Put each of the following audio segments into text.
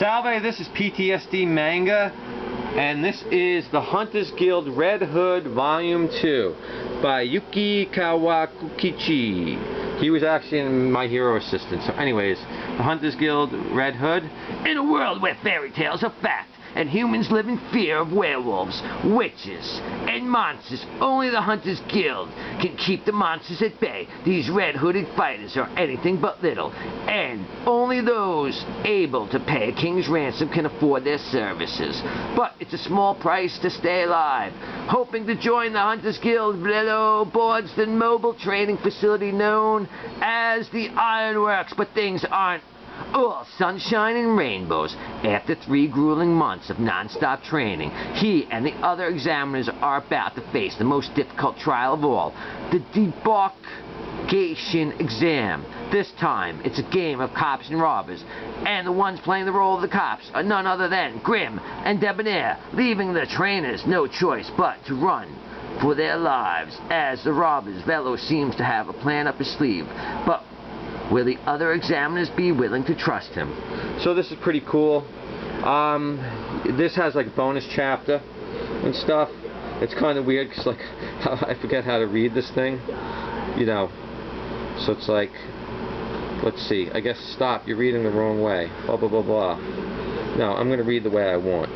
Salve, this is PTSD Manga, and this is the Hunters Guild Red Hood Volume 2 by Yuki Kawaguchi. He was actually in My Hero Assistant. So anyways, the Hunters Guild Red Hood. In a world where fairy tales are fact, and humans live in fear of werewolves, witches, and monsters, only the Hunters Guild can keep the monsters at bay. These red-hooded fighters are anything but little, and only those able to pay a king's ransom can afford their services. But it's a small price to stay alive. Hoping to join the Hunters Guild below boards the mobile training facility known as the Ironworks, but things aren't all sunshine and rainbows. After 3 grueling months of non-stop training, he and the other examiners are about to face the most difficult trial of all, the debarkation exam. This time, it's a game of cops and robbers, and the ones playing the role of the cops are none other than Grimm and Debonair, leaving the trainers no choice but to run for their lives, as the robbers' fellow seems to have a plan up his sleeve. But will the other examiners be willing to trust him? So this is pretty cool. This has like a bonus chapter and stuff. It's kind of weird because like I forget how to read this thing, you know. So it's like, let's see. I guess stop. You're reading the wrong way. Blah blah blah blah. No, I'm gonna read the way I want.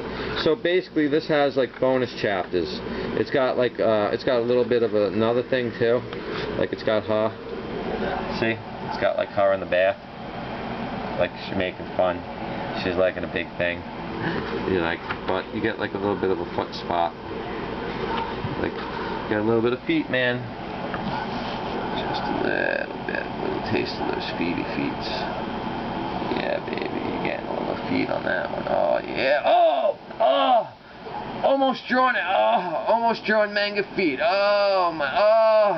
So basically, this has like bonus chapters. It's got like it's got a little bit of another thing too. Like it's got her. See? It's got like her in the bath, like she's making fun. She's like in a big thing. You like, but you get like a little bit of a foot spot. Like, get a little bit of feet, man. Just a little bit, a little taste of those feety feets. Yeah, baby, you're getting a little feet on that one. Oh yeah. Oh, oh, almost drawn it. Oh, almost drawn manga feet. Oh my. Oh.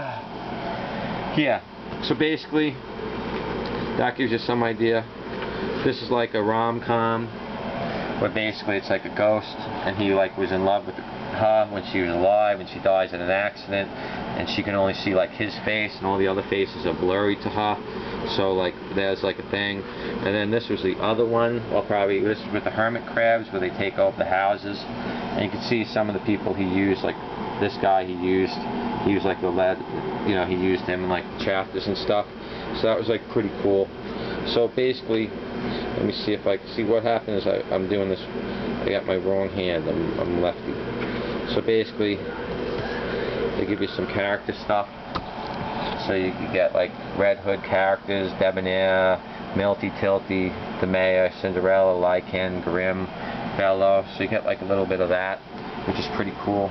Yeah. So basically, that gives you some idea. This is like a rom-com, where basically it's like a ghost, and he like was in love with her when she was alive, and she dies in an accident, and she can only see like his face, and all the other faces are blurry to her. So like there's like a thing. And then this was the other one. Well, probably this is with the Hermit Crabs, where they take over the houses, and you can see some of the people he used. Like this guy he used like the lead, you know, he used him in like chapters and stuff. So that was like pretty cool. So basically, let me see if I can see what happened is I'm doing this. I got my wrong hand. I'm lefty. So basically, they give you some character stuff. So you get like Red Hood characters: Debonair, Milty, Tilty, the Mayor, Cinderella, Lycan, Grimm, Bello. So you get like a little bit of that, which is pretty cool.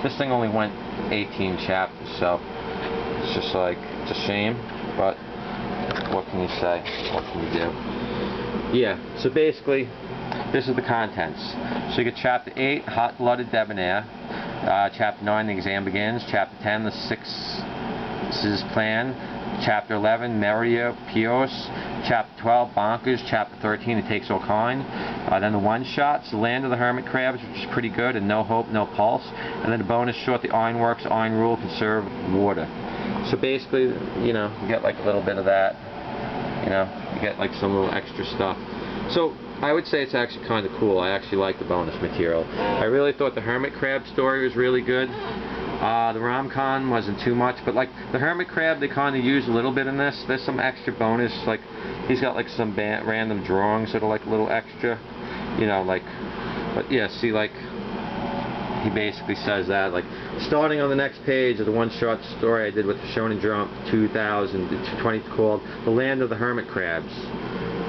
This thing only went 18 chapters, so it's just like, it's a shame, but what can you say? What can you do? Yeah, so basically, this is the contents. So you get Chapter 8, Hot-Blooded Debonair. Chapter 9, The Exam Begins. Chapter 10, The Six's Plan. Chapter 11, Maria Pios. Chapter 12, Bonkers. Chapter 13, It Takes All Kind. Then the one-shots, The Land of the Hermit Crabs, which is pretty good, and No Hope, No Pulse. And then the bonus short, The Ironworks, Iron Rule, Conserve Water. So basically, you know, you get like a little bit of that. You know, you get like some little extra stuff. So I would say it's actually kind of cool. I actually like the bonus material. I really thought the Hermit Crab story was really good. The rom-com wasn't too much, but like the Hermit Crab, they kind of use a little bit in this. There's some extra bonus, like he's got like some random drawings that are like a little extra, you know, like, but yeah, see, like he basically says that, like starting on the next page of the one-shot story I did with the Shonen Jump 2020 called The Land of the Hermit Crabs.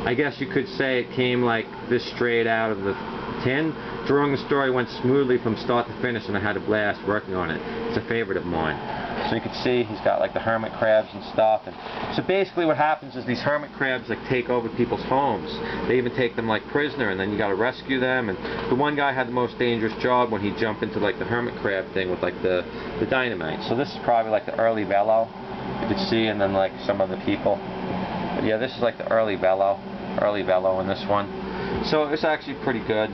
I guess you could say it came like this straight out of the tin. Drawing the story went smoothly from start to finish, and I had a blast working on it. It's a favorite of mine. So you can see he's got like the hermit crabs and stuff. And so basically what happens is these hermit crabs like take over people's homes. They even take them like prisoner, and then you got to rescue them. And the one guy had the most dangerous job when he jumped into like the hermit crab thing with like the dynamite. So this is probably like the early Bello, you could see, and then like some of the people. But yeah, this is like the early Bello in this one. So it's actually pretty good.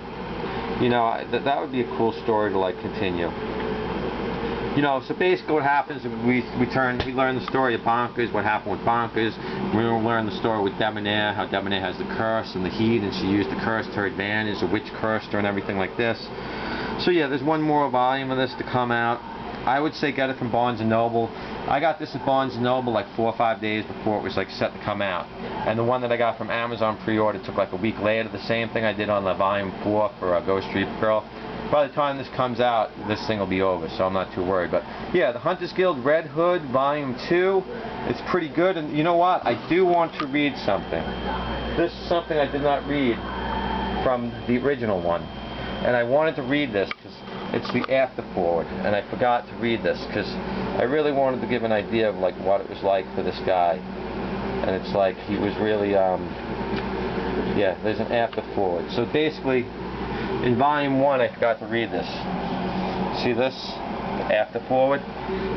You know, that would be a cool story to like continue. You know, so basically what happens is we learn the story of Bonkers, what happened with Bonkers. We learn the story with Debonair, how Debonair has the curse and the heat, and she used the curse to her advantage, the witch cursed her and everything like this. So yeah, there's one more volume of this to come out. I would say get it from Barnes & Noble. I got this at Barnes & Noble like 4 or 5 days before it was like set to come out. And the one that I got from Amazon pre-order took like a week later. The same thing I did on the volume 4 for Ghost Street Girl. By the time this comes out, this thing will be over, so I'm not too worried. But yeah, the Hunters Guild Red Hood Volume 2, it's pretty good. And you know what? I do want to read something. This is something I did not read from the original one. And I wanted to read this because it's the afterforward, and I forgot to read this because I really wanted to give an idea of like what it was like for this guy. And it's like he was really, yeah, there's an afterforward. So basically, in Volume 1, I forgot to read this. See this? Afterforward.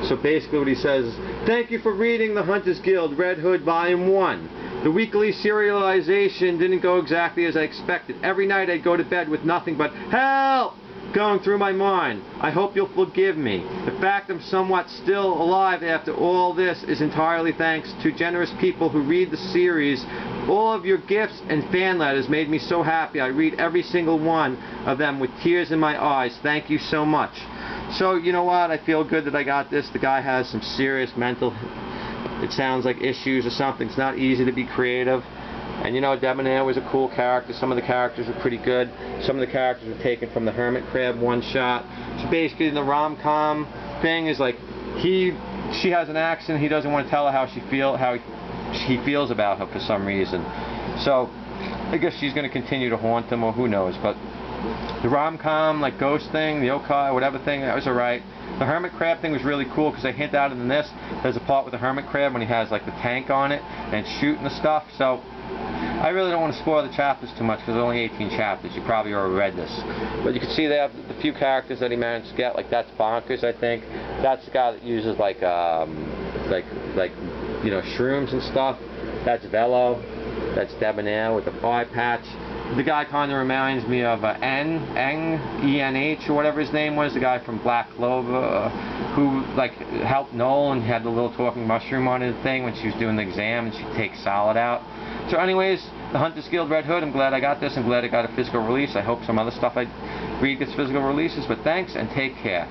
So basically what he says is, thank you for reading the Hunters Guild Red Hood Volume 1. The weekly serialization didn't go exactly as I expected. Every night I'd go to bed with nothing but help going through my mind. I hope you'll forgive me. The fact I'm somewhat still alive after all this is entirely thanks to generous people who read the series. All of your gifts and fan letters made me so happy. I read every single one of them with tears in my eyes. Thank you so much. So, you know what? I feel good that I got this. The guy has some serious mental, it sounds like, issues or something. It's not easy to be creative. And you know, Debonair was a cool character. Some of the characters were pretty good. Some of the characters were taken from the Hermit Crab one-shot. So basically the rom-com thing is like, she has an accent. He doesn't want to tell her how he feels about her for some reason. So I guess she's going to continue to haunt him, or who knows. But the rom-com, like ghost thing, the yokai, whatever thing, that was alright. The Hermit Crab thing was really cool because they hint at it in this. There's a part with the Hermit Crab when he has like the tank on it and it's shooting the stuff. So I really don't want to spoil the chapters too much because there's only 18 chapters. You probably already read this. But you can see they have the few characters that he managed to get. Like that's Bonkers, I think. That's the guy that uses like you know, shrooms and stuff. That's Velo. That's Debonair with the eye patch. The guy kind of reminds me of E-N-H, or whatever his name was, the guy from Black Clover, who like helped Noel and had the little talking mushroom on his thing when she was doing the exam and she'd take Solid out. So anyways, the Hunters Guild Red Hood, I'm glad I got this. I'm glad I got a physical release. I hope some other stuff I read gets physical releases, but thanks and take care.